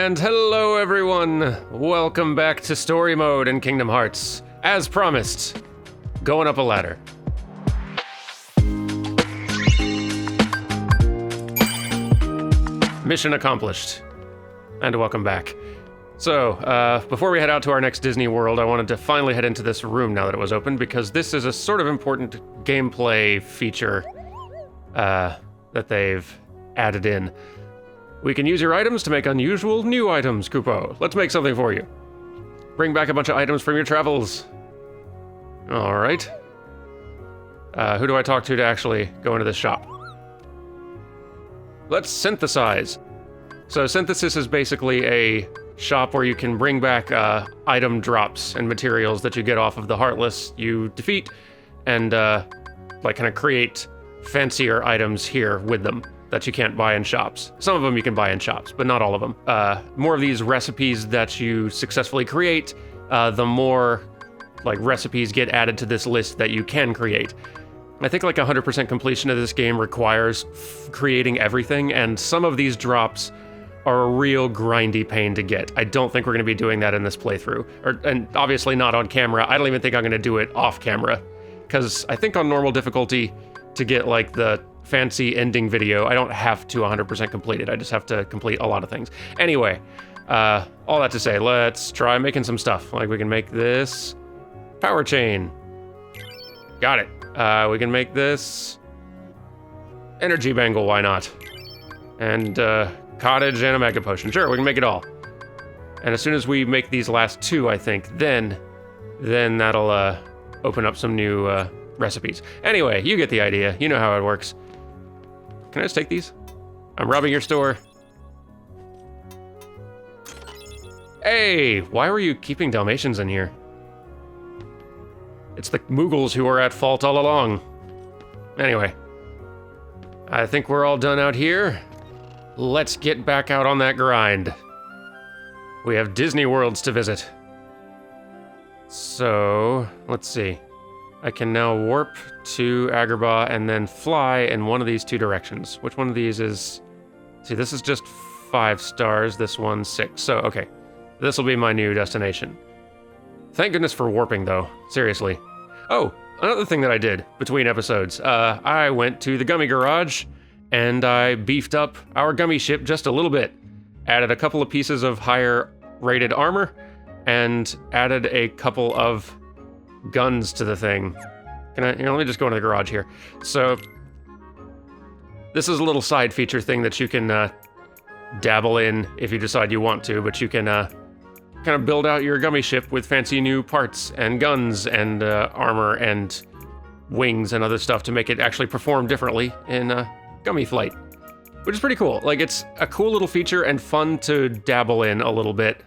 And hello everyone! Welcome back to Story Mode in Kingdom Hearts. As promised, going up a ladder. Mission accomplished. And welcome back. So, before we head out to our next Disney World, I wanted to finally head into this room now that it was open, because this is a sort of important gameplay feature that they've added in. We can use your items to make unusual new items, Kupo. Let's make something for you. Bring back a bunch of items from your travels. All right. Who do I talk to actually go into this shop? Let's synthesize. So synthesis is basically a shop where you can bring back item drops and materials that you get off of the Heartless you defeat, and like kind of create fancier items here with them that you can't buy in shops. Some of them you can buy in shops, but not all of them. More of these recipes that you successfully create, the more like recipes get added to this list that you can create. I think like 100% completion of this game requires creating everything, and some of these drops are a real grindy pain to get. I don't think we're going to be doing that in this playthrough, and obviously not on camera. I don't even think I'm going to do it off camera, because I think on normal difficulty, to get like the fancy ending video, I don't have to 100% complete it. I just have to complete a lot of things. Anyway, all that to say, let's try making some stuff. Like we can make this power chain. Got it. We can make this energy bangle, why not? And cottage and a mega potion. Sure, we can make it all. And as soon as we make these last two, I think, then that'll open up some new recipes. Anyway, you get the idea. You know how it works. Can I just take these? I'm robbing your store. Hey, why were you keeping Dalmatians in here? It's the Muggles who are at fault all along. Anyway, I think we're all done out here. Let's get back out on that grind. We have Disney Worlds to visit. So, let's see. I can now warp to Agrabah and then fly in one of these two directions. Which one of these is... See, this is just 5 stars, this one's 6. So, okay. This will be my new destination. Thank goodness for warping, though. Seriously. Oh, another thing that I did between episodes. I went to the Gummy Garage, and I beefed up our Gummy ship just a little bit. Added a couple of pieces of higher rated armor, and added a couple of guns to the thing. Here, let me just go into the garage here. So, this is a little side feature thing that you can dabble in if you decide you want to, but you can kind of build out your Gummy ship with fancy new parts and guns and armor and wings and other stuff to make it actually perform differently in Gummy flight, which is pretty cool. Like, it's a cool little feature and fun to dabble in a little bit.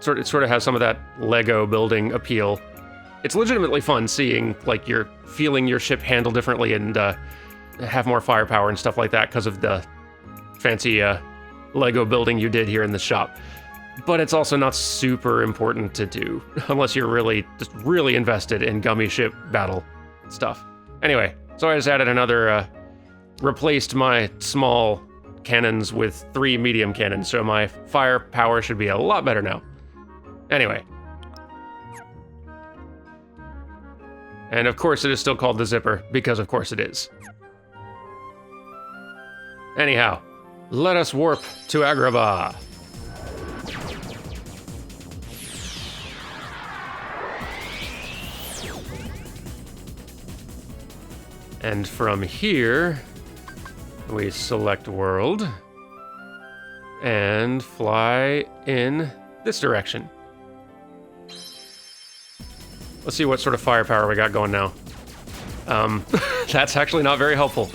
It sort of has some of that Lego building appeal. It's legitimately fun seeing, like, you're feeling your ship handle differently and have more firepower and stuff like that because of the fancy Lego building you did here in the shop. But it's also not super important to do unless you're just really invested in Gummy ship battle stuff. Anyway, so I just added another, replaced my small cannons with 3 medium cannons, so my firepower should be a lot better now. Anyway. And of course it is still called the Zipper, because of course it is. Anyhow, let us warp to Agrabah. And from here, we select world and fly in this direction. Let's see what sort of firepower we got going now. That's actually not very helpful.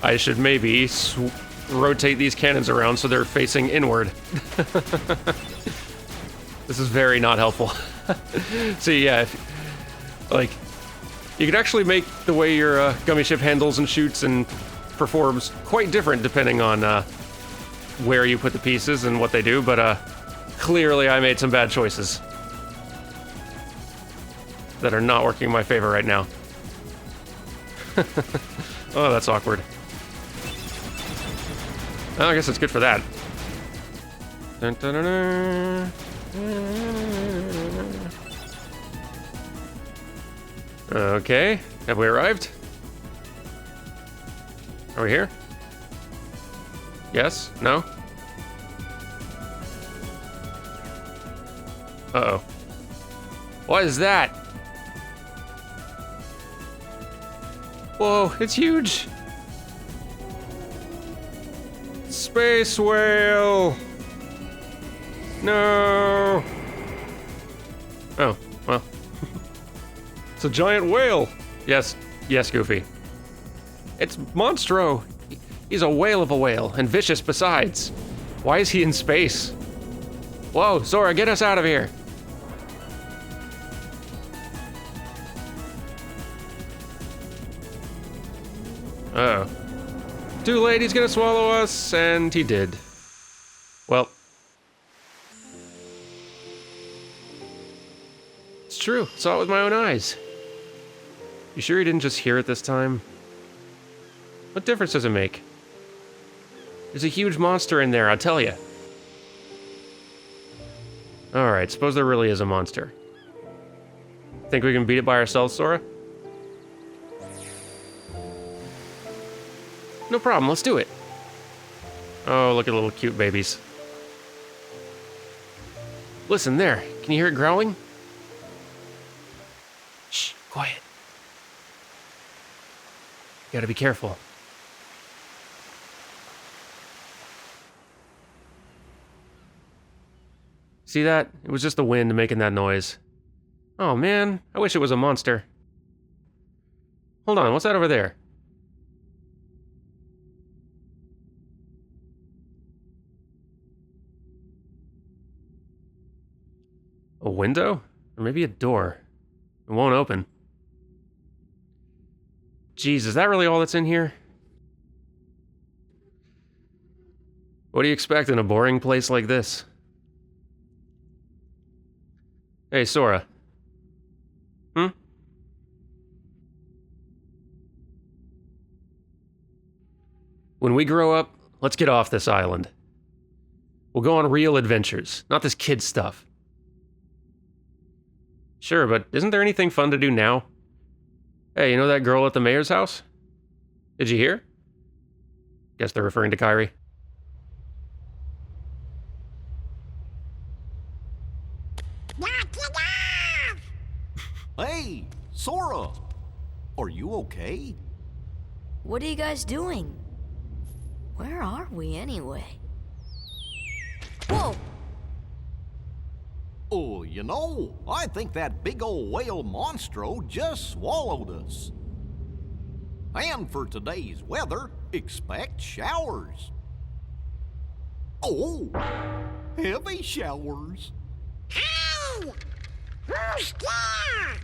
I should maybe rotate these cannons around so they're facing inward. This is very not helpful. See, yeah, like, you could actually make the way your Gummy ship handles and shoots and performs quite different depending on where you put the pieces and what they do, but clearly I made some bad choices that are not working in my favor right now. Oh, that's awkward. Well, I guess it's good for that. Dun, dun, dun, dun. Okay, have we arrived? Are we here? Yes? No? Uh-oh. What is that? Whoa, it's huge! Space whale! No! Oh, well. It's a giant whale! Yes, yes, Goofy. It's Monstro! He's a whale of a whale, and vicious besides. Why is he in space? Whoa, Sora, get us out of here! Uh-oh. Too late, he's gonna swallow us, and he did. Well. It's true, saw it with my own eyes. You sure you didn't just hear it this time? What difference does it make? There's a huge monster in there, I'll tell you. Alright, suppose there really is a monster. Think we can beat it by ourselves, Sora? No problem, let's do it. Oh, look at little cute babies. Listen there, can you hear it growling? Shh, quiet. You gotta be careful. See that? It was just the wind making that noise. Oh man, I wish it was a monster. Hold on, what's that over there? A window? Or maybe a door. It won't open. Jeez, is that really all that's in here? What do you expect in a boring place like this? Hey, Sora. When we grow up, let's get off this island. We'll go on real adventures, not this kid stuff. Sure, but isn't there anything fun to do now? Hey, you know that girl at the mayor's house? Did you hear? Guess they're referring to Kyrie. Hey, Sora! Are you okay? What are you guys doing? Where are we anyway? Whoa! Oh, you know, I think that big old whale monstro just swallowed us. And for today's weather, expect showers. Oh, heavy showers. Hey! Who's there?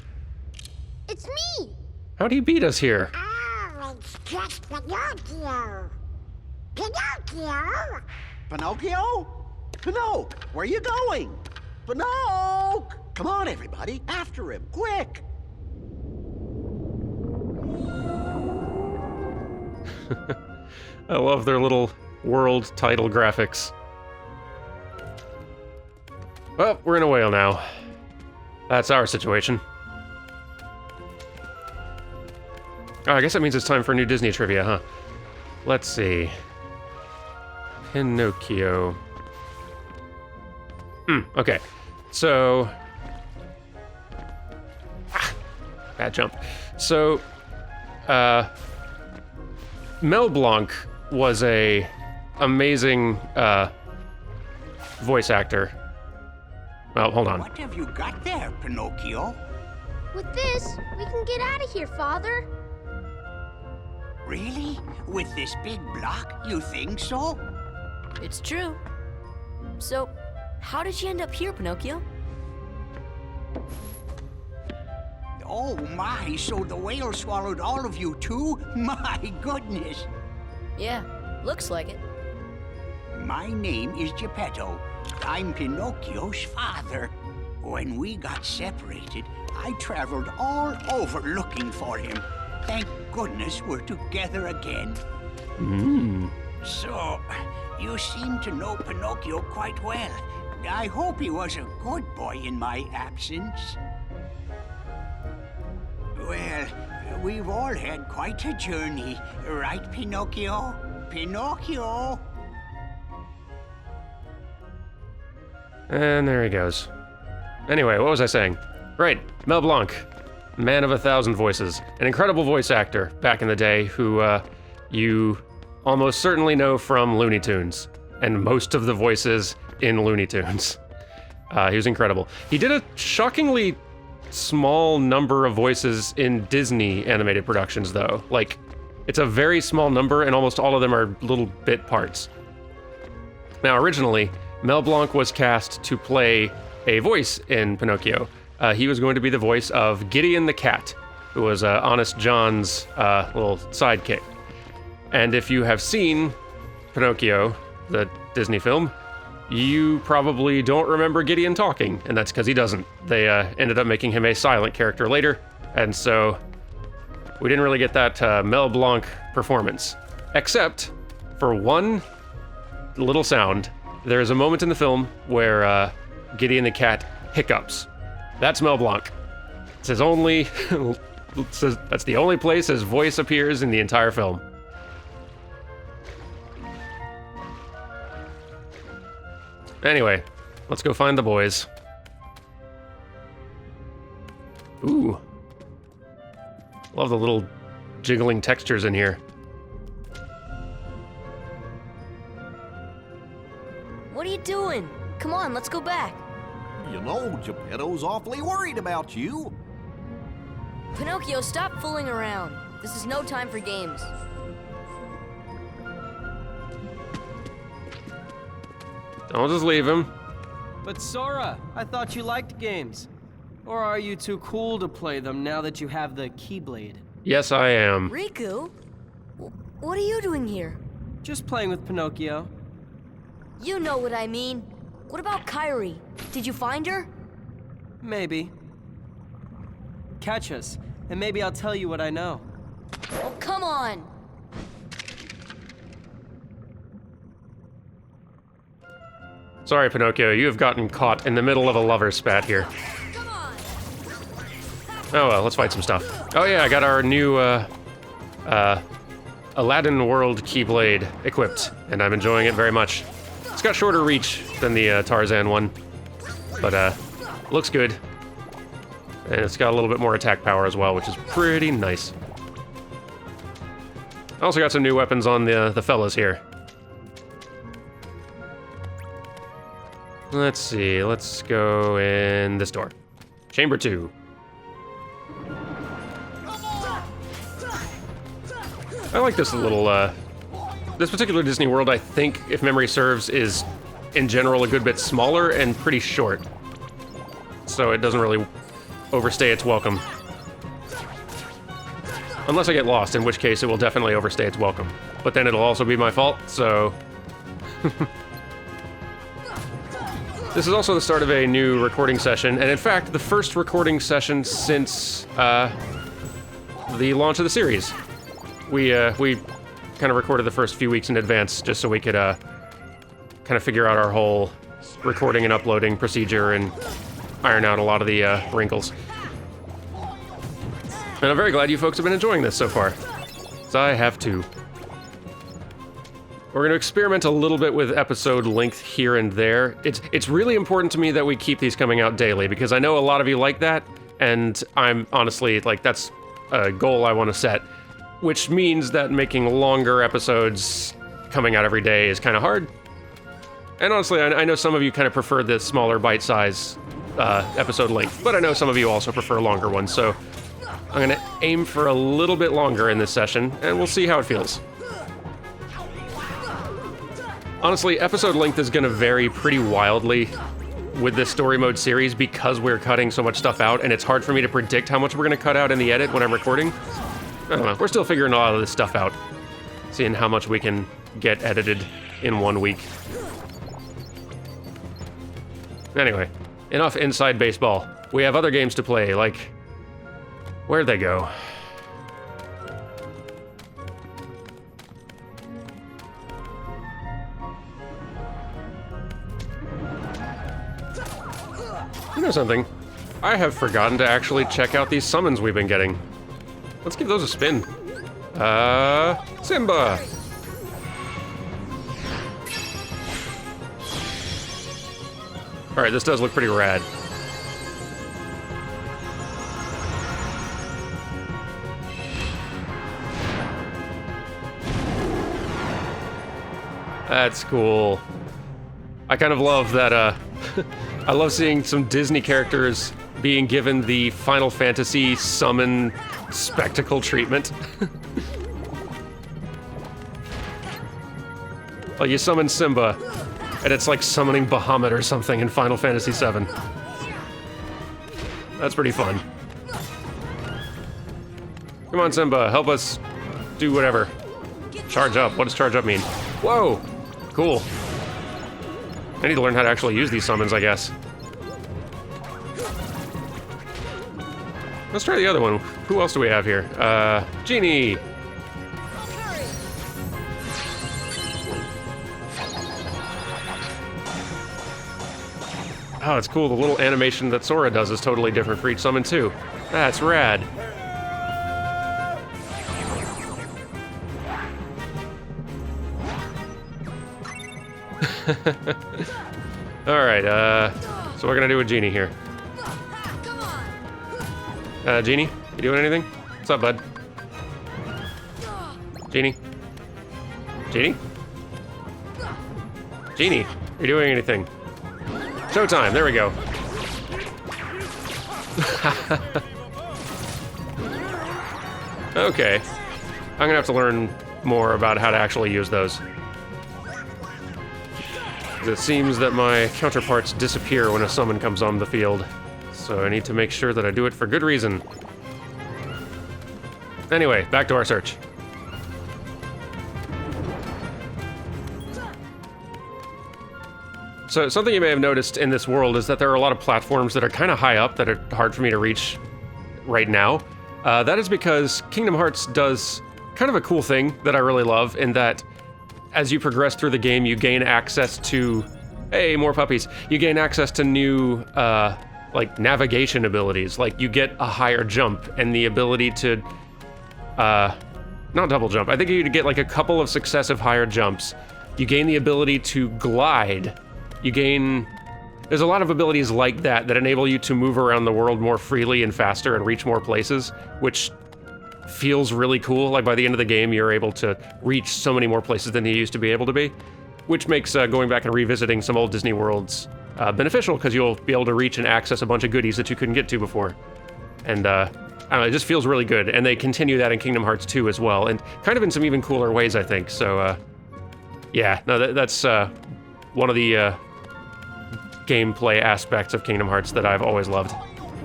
It's me! How'd he beat us here? Oh, it's just Pinocchio. Pinocchio? Pinocchio? Pinocchio, where are you going? Pinocchio! Come on, everybody, after him, quick! I love their little world title graphics. Well, we're in a whale now. That's our situation. Oh, I guess that means it's time for new Disney trivia, huh? Let's see. Pinocchio. Okay. So... bad jump. So, Mel Blanc was a amazing, voice actor. Well, hold on. What have you got there, Pinocchio? With this, we can get out of here, Father. Really? With this big block, you think so? It's true. So, how did you end up here, Pinocchio? Oh my, so the whale swallowed all of you too? My goodness. Yeah, looks like it. My name is Geppetto. I'm Pinocchio's father. When we got separated, I traveled all over looking for him. Thank goodness we're together again. Mm. So, You seem to know Pinocchio quite well. I hope he was a good boy in my absence. Well, we've all had quite a journey, right, Pinocchio? Pinocchio! And there he goes. Anyway, what was I saying? Right, Mel Blanc, man of 1,000 voices, an incredible voice actor back in the day who you almost certainly know from Looney Tunes, and most of the voices in Looney Tunes. He was incredible. He did a shockingly small number of voices in Disney animated productions, though. Like, it's a very small number, and almost all of them are little bit parts. Now, originally, Mel Blanc was cast to play a voice in Pinocchio. He was going to be the voice of Gideon the Cat, who was Honest John's little sidekick. And if you have seen Pinocchio, the Disney film, you probably don't remember Gideon talking, and that's because he doesn't. They ended up making him a silent character later, and so we didn't really get that Mel Blanc performance. Except for one little sound. There is a moment in the film where Gideon the Cat hiccups. That's Mel Blanc. It's his only... that's the only place his voice appears in the entire film. Anyway, let's go find the boys. Ooh. Love the little jiggling textures in here. What are you doing? Come on, let's go back. You know, Geppetto's awfully worried about you. Pinocchio, stop fooling around. This is no time for games. Don't just leave him. But Sora, I thought you liked games. Or are you too cool to play them now that you have the Keyblade? Yes, I am. Riku? What are you doing here? Just playing with Pinocchio. You know what I mean. What about Kyrie? Did you find her? Maybe. Catch us, and maybe I'll tell you what I know. Oh, come on! Sorry, Pinocchio, you have gotten caught in the middle of a lover spat here. Come on! Oh well, let's fight some stuff. Oh yeah, I got our new, Aladdin World Keyblade equipped, and I'm enjoying it very much. It's got shorter reach than the Tarzan one, but looks good. And it's got a little bit more attack power as well, which is pretty nice. I also got some new weapons on the fellas here. Let's see, let's go in this door. Chamber 2. I like this little, this particular Disney World, I think, if memory serves, is in general a good bit smaller and pretty short. So it doesn't really overstay its welcome. Unless I get lost, in which case it will definitely overstay its welcome. But then it'll also be my fault, so... This is also the start of a new recording session, and in fact, the first recording session since the launch of the series. We kind of recorded the first few weeks in advance just so we could kind of figure out our whole recording and uploading procedure and iron out a lot of the wrinkles. And I'm very glad you folks have been enjoying this so far, so I have too. We're going to experiment a little bit with episode length here and there. It's really important to me that we keep these coming out daily, because I know a lot of you like that, and I'm honestly, like, that's a goal I want to set, which means that making longer episodes coming out every day is kind of hard. And honestly, I know some of you kind of prefer the smaller bite-size episode length, but I know some of you also prefer longer ones, so I'm going to aim for a little bit longer in this session, and we'll see how it feels. Honestly, episode length is going to vary pretty wildly with this story mode series because we're cutting so much stuff out, and it's hard for me to predict how much we're going to cut out in the edit when I'm recording. I don't know, we're still figuring a lot of this stuff out, seeing how much we can get edited in 1 week. Anyway, enough inside baseball. We have other games to play, like... Where'd they go? You know something? I have forgotten to actually check out these summons we've been getting. Let's give those a spin. Simba! Alright, this does look pretty rad. That's cool. I kind of love that, I love seeing some Disney characters being given the Final Fantasy summon spectacle treatment. Like, you summon Simba, and it's like summoning Bahamut or something in Final Fantasy VII. That's pretty fun. Come on, Simba, help us do whatever. Charge up. What does charge up mean? Whoa! Cool. I need to learn how to actually use these summons, I guess. Let's try the other one. Who else do we have here? Genie! Oh, it's cool. The little animation that Sora does is totally different for each summon, too. That's rad. Alright, so what are we gonna do with Genie here? Genie, you doing anything? What's up, bud? Genie? Genie? Genie, are you doing anything? Showtime, there we go. Okay. I'm gonna have to learn more about how to actually use those. It seems that my counterparts disappear when a summon comes on the field, so I need to make sure that I do it for good reason. Anyway, back to our search. So something you may have noticed in this world is that there are a lot of platforms that are kind of high up that are hard for me to reach right now. That is because Kingdom Hearts does kind of a cool thing that I really love, in that as you progress through the game, you gain access to, hey, more puppies. You gain access to new, like, navigation abilities. Like, you get a higher jump and the ability to, not double jump. I think you get, like, a couple of successive higher jumps. You gain the ability to glide. You gain, there's a lot of abilities like that that enable you to move around the world more freely and faster and reach more places, which feels really cool. Like, by the end of the game, you're able to reach so many more places than you used to be able to be, which makes going back and revisiting some old Disney worlds beneficial, because you'll be able to reach and access a bunch of goodies that you couldn't get to before. And I don't know, it just feels really good. And they continue that in Kingdom Hearts 2 as well, and kind of in some even cooler ways, I think. So yeah, no, that's one of the gameplay aspects of Kingdom Hearts that I've always loved.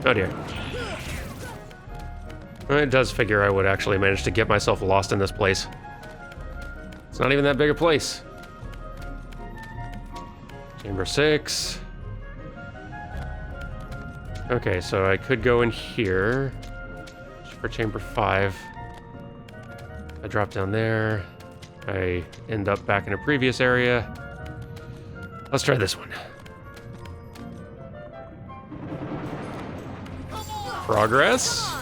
Oh dear. It does figure I would actually manage to get myself lost in this place. It's not even that big a place. Chamber 6. Okay, so I could go in here for Chamber 5. I drop down there. I end up back in a previous area. Let's try this one. Progress.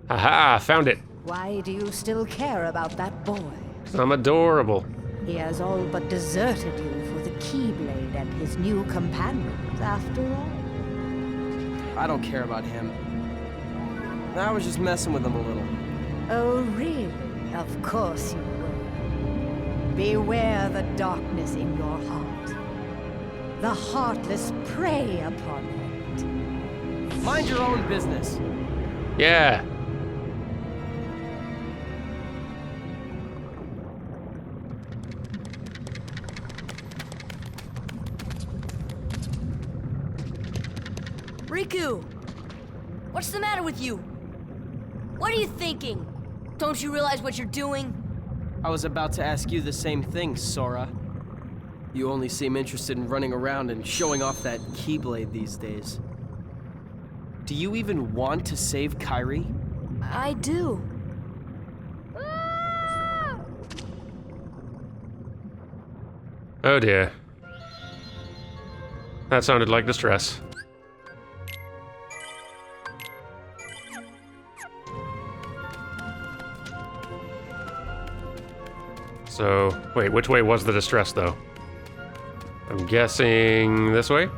Haha, found it. Why do you still care about that boy? I'm adorable. He has all but deserted you for the Keyblade and his new companions, after all. I don't care about him. I was just messing with him a little. Oh, really? Of course you will. Beware the darkness in your heart. The heartless prey upon it. Mind your own business. Yeah. Riku! What's the matter with you? What are you thinking? Don't you realize what you're doing? I was about to ask you the same thing, Sora. You only seem interested in running around and showing off that Keyblade these days. Do you even want to save Carrie? I do. Oh dear. That sounded like distress. So, wait, which way was the distress, though? I'm guessing this way?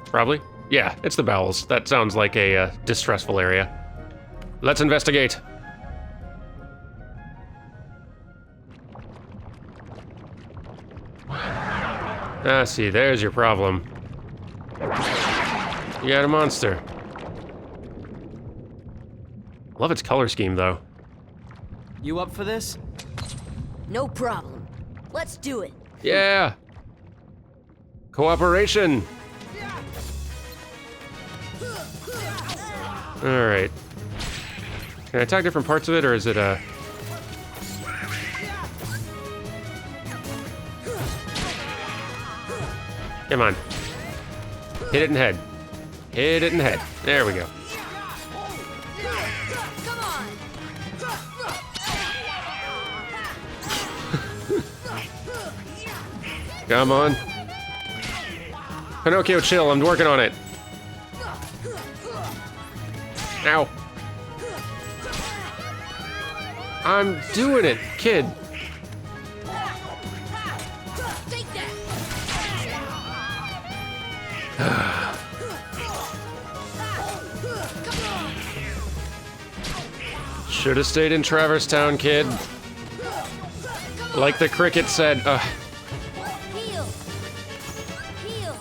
Probably? Yeah, it's the bowels. That sounds like a distressful area. Let's investigate. Ah, see, there's your problem. You got a monster. Love its color scheme, though. You up for this? No problem. Let's do it. Yeah! Cooperation! Alright. Can I attack different parts of it, or is it a... Come on. Hit it in the head. Hit it in the head. There we go. Come on. Come on. Pinocchio, chill. I'm working on it. Ow. I'm doing it, kid. Take that. Should have stayed in Traverse Town, kid. Like the cricket said. Heal. Heal.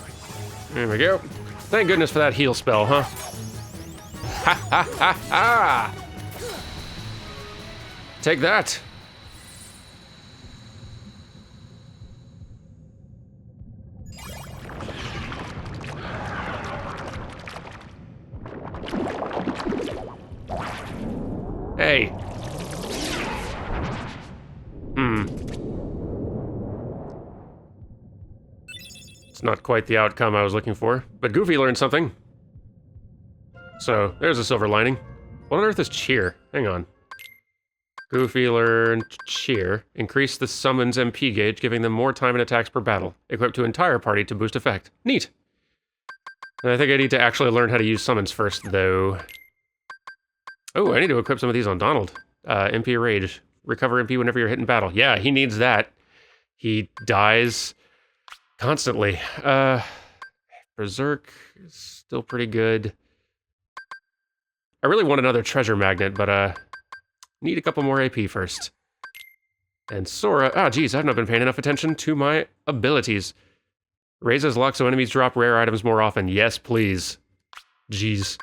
There we go. Thank goodness for that heal spell, huh? Ha ha ha ha! Take that. Hey. It's not quite the outcome I was looking for, but Goofy learned something. So, there's a silver lining. What on earth is cheer? Hang on. Goofy learned cheer. Increase the summons MP gauge, giving them more time and attacks per battle. Equipped to entire party to boost effect. Neat. I think I need to actually learn how to use summons first, though. Oh, I need to equip some of these on Donald. MP Rage. Recover MP whenever you're hit in battle. Yeah, he needs that. He dies constantly. Berserk is still pretty good. I really want another treasure magnet, but need a couple more AP first. And Sora, geez, I've not been paying enough attention to my abilities. Raises luck so enemies drop rare items more often. Yes, please. Jeez,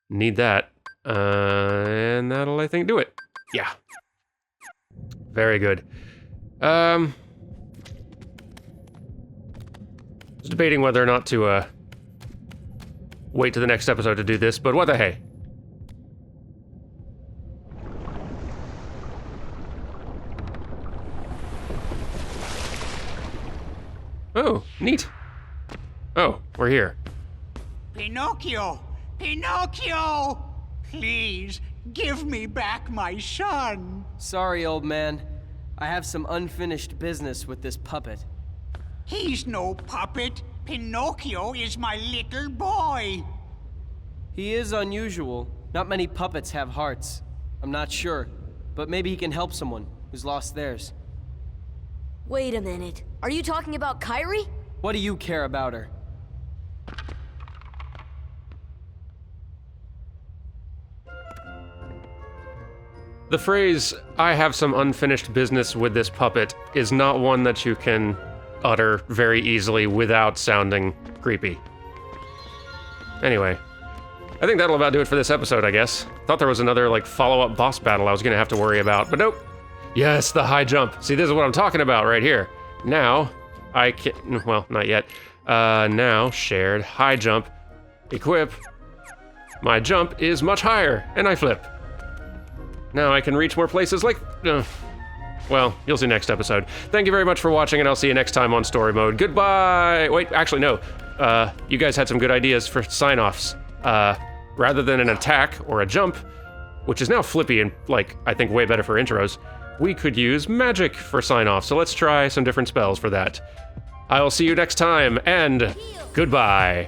need that. And that'll, I think, do it. Yeah. Very good. I was debating whether or not to, wait to the next episode to do this, but what the hey. Oh, neat. Oh, we're here. Pinocchio! Pinocchio! Please, give me back my son. Sorry, old man. I have some unfinished business with this puppet. He's no puppet. Pinocchio is my little boy. He is unusual. Not many puppets have hearts. I'm not sure, but maybe he can help someone who's lost theirs. Wait a minute. Are you talking about Kyrie? What do you care about her? The phrase, I have some unfinished business with this puppet, is not one that you can utter very easily without sounding creepy. Anyway, I think that'll about do it for this episode, I guess. Thought there was another, like, follow-up boss battle I was gonna have to worry about, but nope. Yes, the high jump. See, this is what I'm talking about right here. Now, I can, well, not yet. Now, shared, high jump, equip. My jump is much higher, and I flip. Now I can reach more places like, well, you'll see next episode. Thank you very much for watching, and I'll see you next time on Story Mode. Goodbye! Wait, actually, no. You guys had some good ideas for sign-offs. Rather than an attack or a jump, which is now flippy and, like, I think way better for intros, we could use magic for sign-off, so let's try some different spells for that. I will see you next time, and goodbye.